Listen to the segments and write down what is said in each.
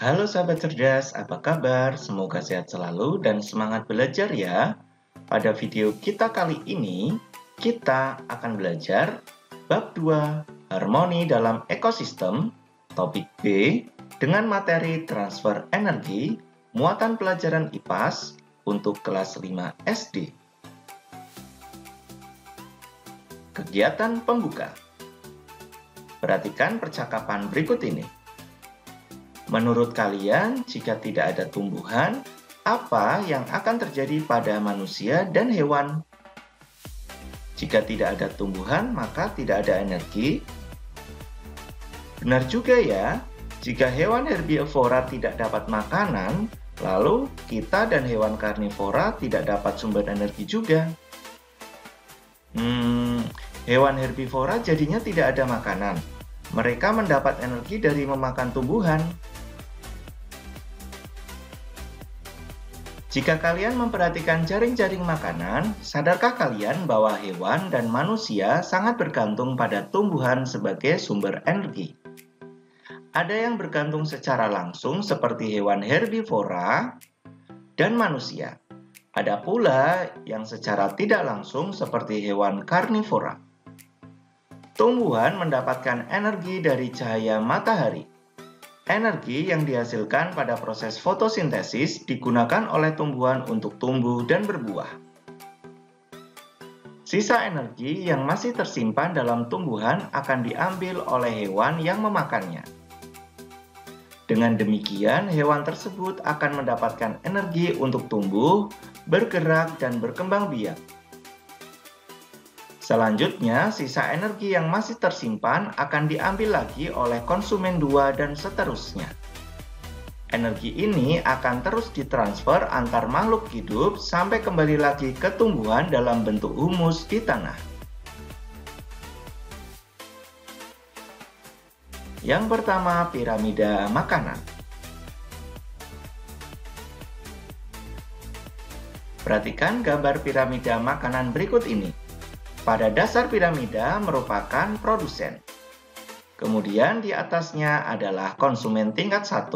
Halo sahabat cerdas, apa kabar? Semoga sehat selalu dan semangat belajar ya. Pada video kita kali ini, kita akan belajar bab 2, harmoni dalam ekosistem, topik B, dengan materi transfer energi, muatan pelajaran IPAS untuk kelas 5 SD. Kegiatan pembuka. Perhatikan percakapan berikut ini. Menurut kalian, jika tidak ada tumbuhan, apa yang akan terjadi pada manusia dan hewan? Jika tidak ada tumbuhan, maka tidak ada energi. Benar juga ya, jika hewan herbivora tidak dapat makanan, lalu kita dan hewan karnivora tidak dapat sumber energi juga. Hewan herbivora jadinya tidak ada makanan. Mereka mendapat energi dari memakan tumbuhan. Jika kalian memperhatikan jaring-jaring makanan, sadarkah kalian bahwa hewan dan manusia sangat bergantung pada tumbuhan sebagai sumber energi? Ada yang bergantung secara langsung seperti hewan herbivora dan manusia. Ada pula yang secara tidak langsung seperti hewan karnivora. Tumbuhan mendapatkan energi dari cahaya matahari. Energi yang dihasilkan pada proses fotosintesis digunakan oleh tumbuhan untuk tumbuh dan berbuah. Sisa energi yang masih tersimpan dalam tumbuhan akan diambil oleh hewan yang memakannya. Dengan demikian, hewan tersebut akan mendapatkan energi untuk tumbuh, bergerak, dan berkembang biak. Selanjutnya, sisa energi yang masih tersimpan akan diambil lagi oleh konsumen 2 dan seterusnya. Energi ini akan terus ditransfer antar makhluk hidup sampai kembali lagi ke tumbuhan dalam bentuk humus di tanah. Yang pertama, piramida makanan. Perhatikan gambar piramida makanan berikut ini. Pada dasar piramida merupakan produsen. Kemudian di atasnya adalah konsumen tingkat 1,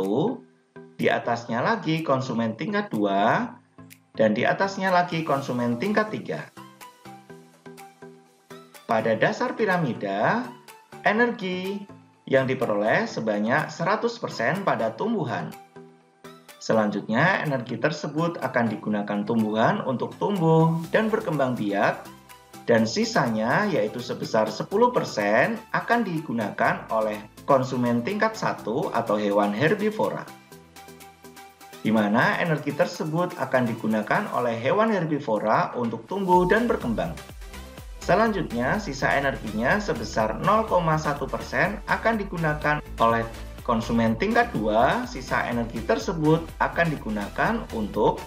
di atasnya lagi konsumen tingkat 2, dan di atasnya lagi konsumen tingkat 3. Pada dasar piramida, energi yang diperoleh sebanyak 100% pada tumbuhan. Selanjutnya, energi tersebut akan digunakan tumbuhan untuk tumbuh dan berkembang biak, dan sisanya yaitu sebesar 10% akan digunakan oleh konsumen tingkat 1 atau hewan herbivora. Di mana energi tersebut akan digunakan oleh hewan herbivora untuk tumbuh dan berkembang. Selanjutnya, sisa energinya sebesar 0,1% akan digunakan oleh konsumen tingkat 2, sisa energi tersebut akan digunakan untuk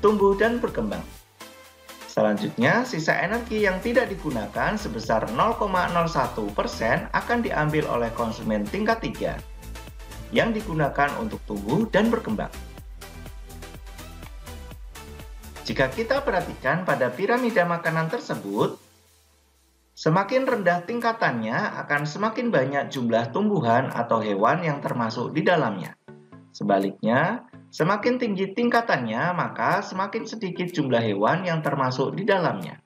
tumbuh dan berkembang. Selanjutnya, sisa energi yang tidak digunakan sebesar 0,01% akan diambil oleh konsumen tingkat 3 yang digunakan untuk tumbuh dan berkembang. Jika kita perhatikan pada piramida makanan tersebut, semakin rendah tingkatannya akan semakin banyak jumlah tumbuhan atau hewan yang termasuk di dalamnya. Sebaliknya, semakin tinggi tingkatannya, maka semakin sedikit jumlah hewan yang termasuk di dalamnya.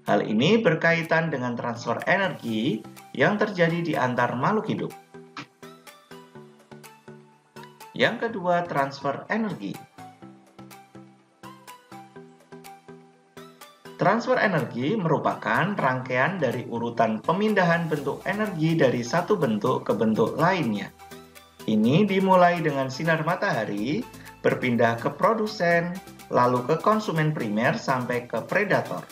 Hal ini berkaitan dengan transfer energi yang terjadi di antar makhluk hidup. Yang kedua, transfer energi. Transfer energi merupakan rangkaian dari urutan pemindahan bentuk energi dari satu bentuk ke bentuk lainnya. Ini dimulai dengan sinar matahari, berpindah ke produsen, lalu ke konsumen primer sampai ke predator.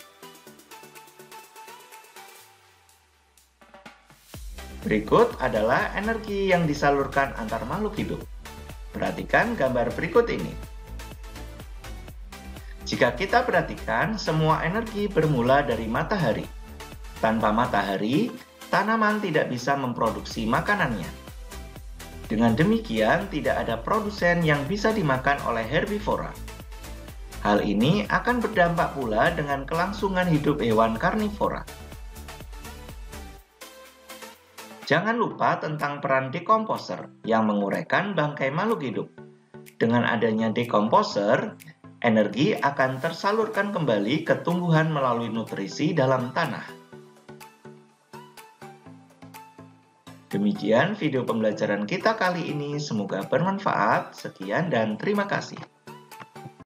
Berikut adalah energi yang disalurkan antar makhluk hidup. Perhatikan gambar berikut ini. Jika kita perhatikan, semua energi bermula dari matahari. Tanpa matahari, tanaman tidak bisa memproduksi makanannya. Dengan demikian, tidak ada produsen yang bisa dimakan oleh herbivora. Hal ini akan berdampak pula dengan kelangsungan hidup hewan karnivora. Jangan lupa tentang peran dekomposer yang menguraikan bangkai makhluk hidup. Dengan adanya dekomposer, energi akan tersalurkan kembali ke tumbuhan melalui nutrisi dalam tanah. Demikian video pembelajaran kita kali ini, semoga bermanfaat. Sekian dan terima kasih.